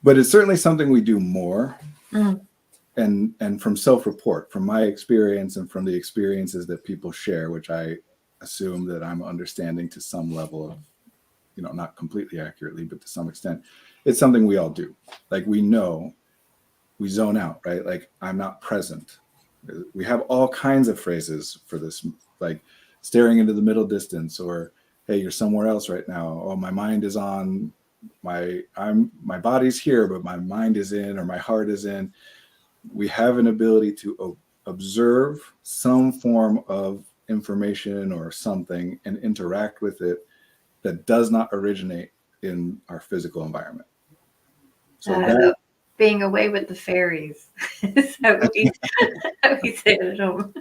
But it's certainly something we do more. Mm. And from self-report, from my experience and from the experiences that people share, which I assume that I'm understanding to some level of, not completely accurately, but to some extent, it's something we all do. Like we know, we zone out, right? Like I'm not present. We have all kinds of phrases for this, like staring into the middle distance, or, hey, you're somewhere else right now. Oh, my mind is on my body's here, but my mind is in, or my heart is in. We have an ability to observe some form of information or something and interact with it that does not originate in our physical environment. So being away with the fairies is how we say it at home.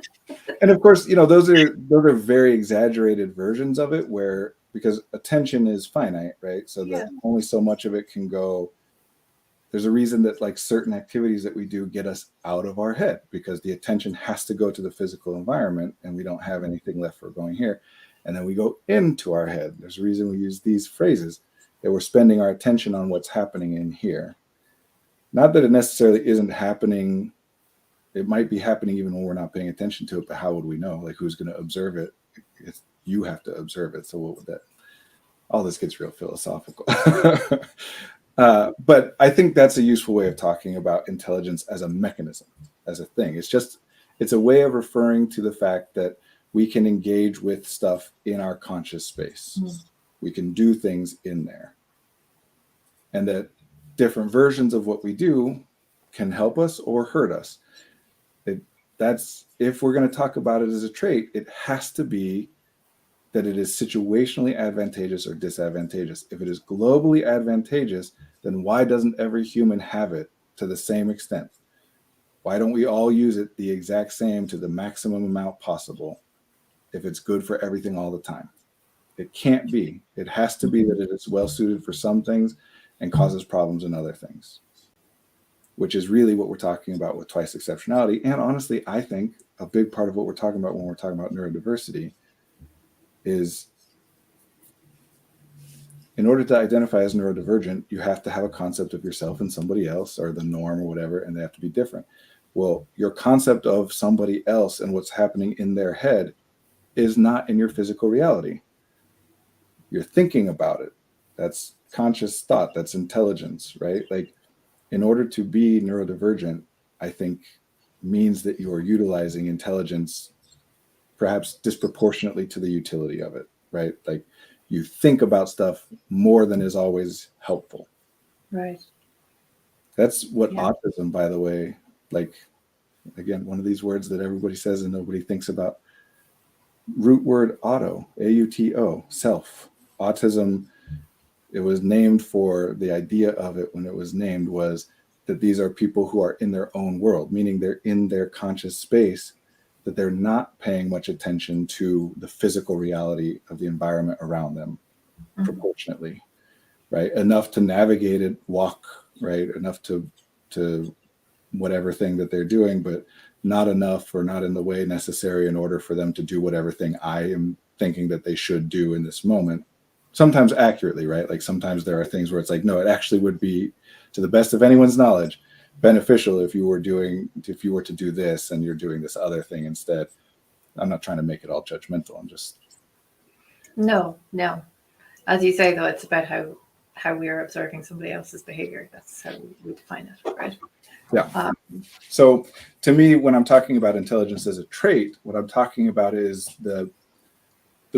And of course, those are very exaggerated versions of it, because attention is finite, right? So that only so much of it can go. There's a reason that like certain activities that we do get us out of our head, because the attention has to go to the physical environment and we don't have anything left for going here. And then we go into our head. There's a reason we use these phrases, that we're spending our attention on what's happening in here. Not that it necessarily isn't happening. It might be happening even when we're not paying attention to it, but how would we know? Like, who's going to observe it? You have to observe it. So what would that? All this gets real philosophical. But I think that's a useful way of talking about intelligence as a mechanism, as a thing. It's a way of referring to the fact that we can engage with stuff in our conscious space. Mm. We can do things in there. And that different versions of what we do can help us or hurt us. That's, if we're going to talk about it as a trait, it has to be that it is situationally advantageous or disadvantageous. If it is globally advantageous, then why doesn't every human have it to the same extent? Why don't we all use it the exact same to the maximum amount possible if it's good for everything all the time? It can't be. It has to be that it is well suited for some things and causes problems in other things, which is really what we're talking about with twice exceptionality. And honestly, I think a big part of what we're talking about when we're talking about neurodiversity is in order to identify as neurodivergent, you have to have a concept of yourself and somebody else, or the norm or whatever, and they have to be different. Well, your concept of somebody else and what's happening in their head is not in your physical reality. You're thinking about it. That's conscious thought. That's intelligence, right? Like, in order to be neurodivergent, I think means that you are utilizing intelligence perhaps disproportionately to the utility of it, right? Like, you think about stuff more than is always helpful. Right. That's what autism, by the way, like, again, one of these words that everybody says and nobody thinks about. Root word auto, A-U-T-O, self. Autism, it was named for, the idea of it when it was named was that these are people who are in their own world, meaning they're in their conscious space, that they're not paying much attention to the physical reality of the environment around them proportionately, right? Enough to navigate it, walk, right? Enough to whatever thing that they're doing, but not enough or not in the way necessary in order for them to do whatever thing I am thinking that they should do in this moment. Sometimes accurately, right? Like, sometimes there are things where it's like, no, it actually would be, to the best of anyone's knowledge, beneficial if you were to do this and you're doing this other thing instead. I'm not trying to make it all judgmental. I'm just No. As you say, though, it's about how we are observing somebody else's behavior. That's how we define it, right? Yeah. So to me, when I'm talking about intelligence as a trait, what I'm talking about is the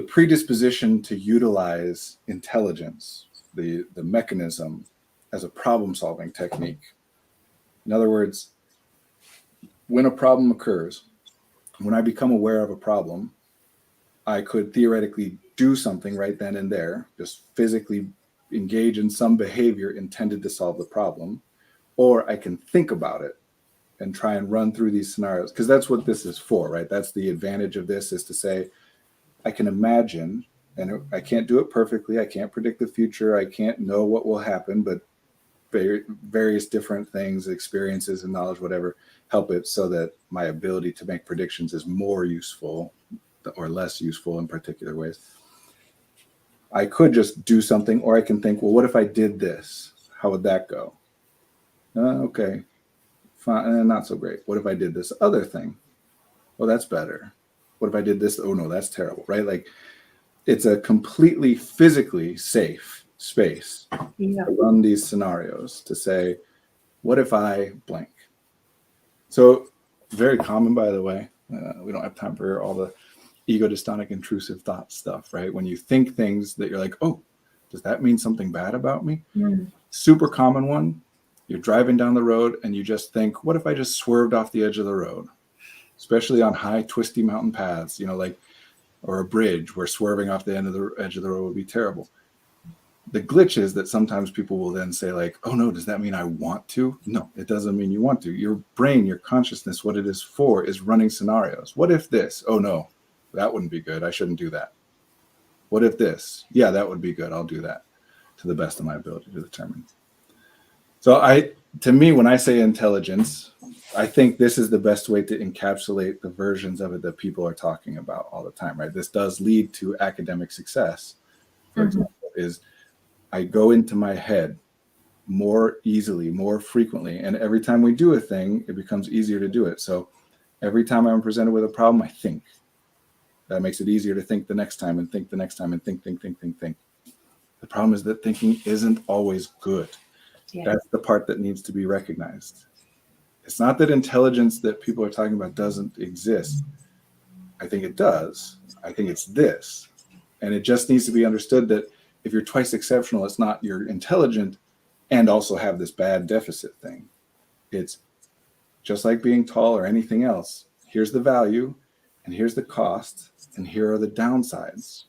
predisposition to utilize intelligence, the mechanism, as a problem-solving technique. In other words, when a problem occurs, when I become aware of a problem, I could theoretically do something right then and there, just physically engage in some behavior intended to solve the problem, or I can think about it and try and run through these scenarios, because that's what this is for, right? That's the advantage of this, is to say, I can imagine, and I can't do it perfectly. I can't predict the future. I can't know what will happen, but various different things, experiences and knowledge, whatever, help it so that my ability to make predictions is more useful or less useful in particular ways. I could just do something, or I can think, well, what if I did this? How would that go? Okay, fine, not so great. What if I did this other thing? Well, that's better. What if I did this? Oh no, that's terrible, right? Like, it's a completely physically safe space to run these scenarios, to say, what if I blank? So, very common, by the way. We don't have time for all the ego dystonic intrusive thought stuff, right? When you think things that you're like, oh, does that mean something bad about me? Super common one. You're driving down the road and you just think, what if I just swerved off the edge of the road? Especially on high, twisty mountain paths, like, or a bridge where swerving off the edge of the road would be terrible. The glitch is that sometimes people will then say, like, oh no, does that mean I want to? No, it doesn't mean you want to. Your brain, your consciousness, what it is for is running scenarios. What if this? Oh no, that wouldn't be good. I shouldn't do that. What if this? Yeah, that would be good. I'll do that to the best of my ability to determine. So to me, when I say intelligence, I think this is the best way to encapsulate the versions of it that people are talking about all the time, right? This does lead to academic success, for example, is I go into my head more easily, more frequently. And every time we do a thing, it becomes easier to do it. So every time I'm presented with a problem, I think. That makes it easier to think the next time and think the next time and think. The problem is that thinking isn't always good. Yeah. That's the part that needs to be recognized. It's not that intelligence that people are talking about doesn't exist. I think it does. I think it's this. And it just needs to be understood that if you're twice exceptional, it's not you're intelligent and also have this bad deficit thing. It's just like being tall or anything else. Here's the value, and here's the cost, and here are the downsides.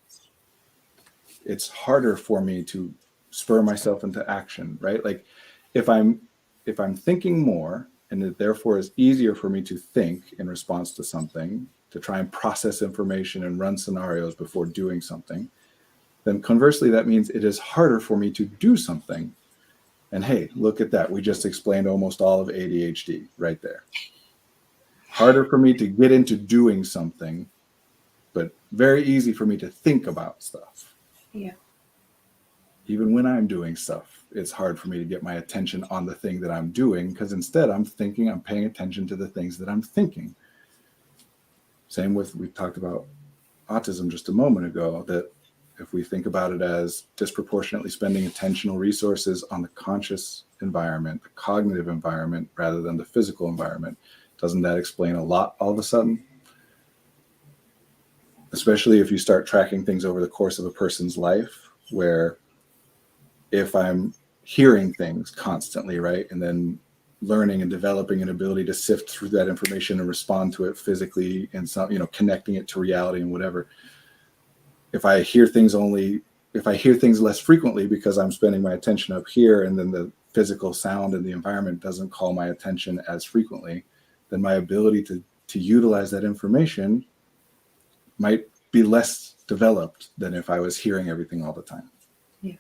It's harder for me to spur myself into action, right? Like, if I'm thinking more, and it therefore is easier for me to think in response to something, to try and process information and run scenarios before doing something, then conversely, that means it is harder for me to do something. And hey, look at that. We just explained almost all of ADHD right there. Harder for me to get into doing something, but very easy for me to think about stuff. Yeah. even when I'm doing stuff, it's hard for me to get my attention on the thing that I'm doing, because instead I'm paying attention to the things that I'm thinking. Same with, we talked about autism just a moment ago, that if we think about it as disproportionately spending attentional resources on the conscious environment, the cognitive environment, rather than the physical environment, doesn't that explain a lot all of a sudden? Especially if you start tracking things over the course of a person's life, where if I'm hearing things constantly, right, and then learning and developing an ability to sift through that information and respond to it physically, and some, connecting it to reality and whatever. If I hear things less frequently because I'm spending my attention up here, and then the physical sound and the environment doesn't call my attention as frequently, then my ability to utilize that information might be less developed than if I was hearing everything all the time. Yeah.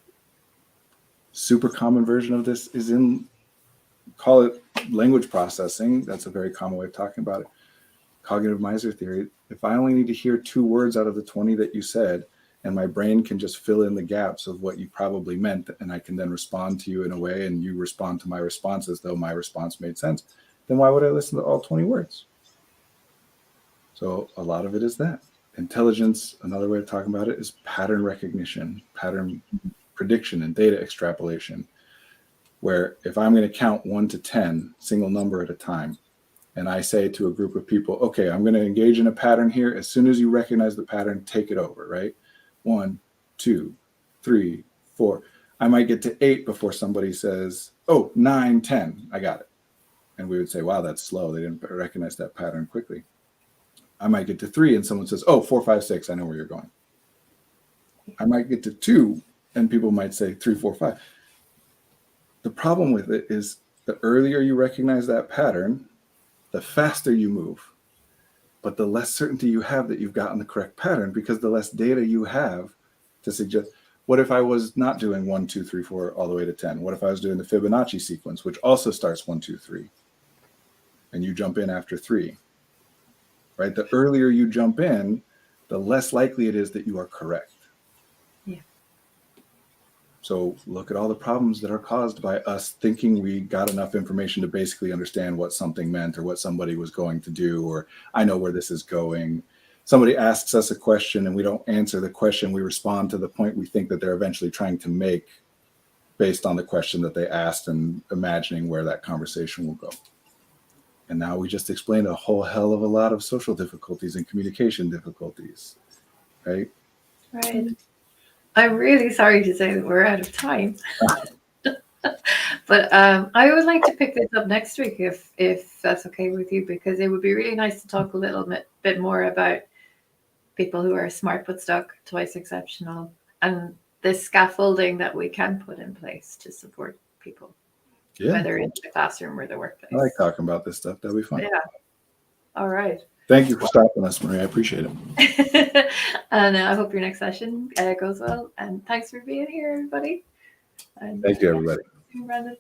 Super common version of this is in, call it language processing. That's a very common way of talking about it. Cognitive miser theory. If I only need to hear 2 words out of the 20 that you said, and my brain can just fill in the gaps of what you probably meant, and I can then respond to you in a way, and you respond to my response as though my response made sense, then why would I listen to all 20 words? So a lot of it is that. Intelligence, another way of talking about it, is pattern recognition, pattern prediction, and data extrapolation, where if I'm going to count 1 to 10, single number at a time, and I say to a group of people, okay, I'm going to engage in a pattern here. As soon as you recognize the pattern, take it over, right? 1, 2, 3, 4. I might get to 8 before somebody says, oh, 9, 10, I got it. And we would say, wow, that's slow. They didn't recognize that pattern quickly. I might get to 3 and someone says, oh, 4, 5, 6, I know where you're going. I might get to 2 and people might say 3, 4, 5. The problem with it is the earlier you recognize that pattern, the faster you move, but the less certainty you have that you've gotten the correct pattern, because the less data you have to suggest. What if I was not doing 1, 2, 3, 4 all the way to 10? What if I was doing the Fibonacci sequence, which also starts 1, 2, 3, and you jump in after 3, right? The earlier you jump in, the less likely it is that you are correct. Yeah. So look at all the problems that are caused by us thinking we got enough information to basically understand what something meant, or what somebody was going to do, or I know where this is going. Somebody asks us a question and we don't answer the question. We respond to the point we think that they're eventually trying to make based on the question that they asked, and imagining where that conversation will go. And now we just explained a whole hell of a lot of social difficulties and communication difficulties, right? Right. I'm really sorry to say that we're out of time. But I would like to pick this up next week if that's okay with you, because it would be really nice to talk a little bit more about people who are smart but stuck, twice exceptional, and the scaffolding that we can put in place to support people, whether in the classroom or the workplace. I like talking about this stuff. That'll be fun. Yeah. All right. Thank you for stopping us, Marie. I appreciate it. And I hope your next session goes well. And thanks for being here, everybody. And Thank you, everybody. Brandon.